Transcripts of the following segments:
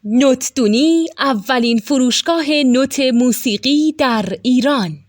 نوتدونی اولین فروشگاه نوت موسیقی در ایران.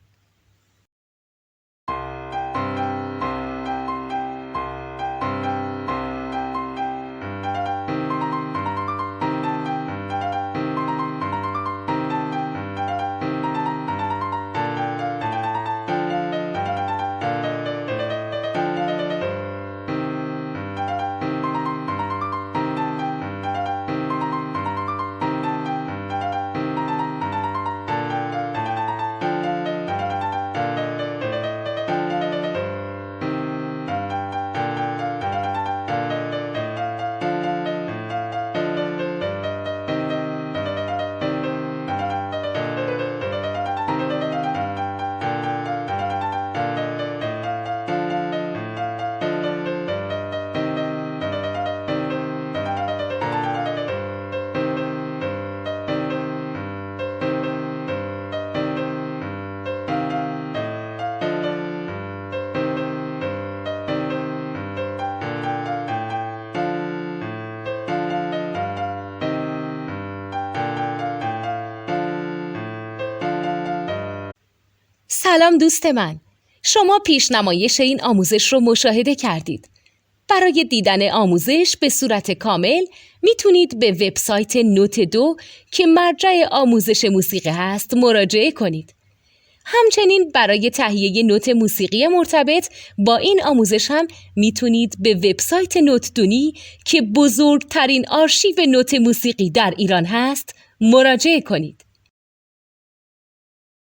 سلام دوست من، شما پیشنمایش این آموزش رو مشاهده کردید. برای دیدن آموزش به صورت کامل میتونید به وبسایت نوت2 که مرجع آموزش موسیقی هست مراجعه کنید. همچنین برای تهیه نوت موسیقی مرتبط با این آموزش هم میتونید به وبسایت نوتدونی که بزرگترین آرشیو نوت موسیقی در ایران هست مراجعه کنید.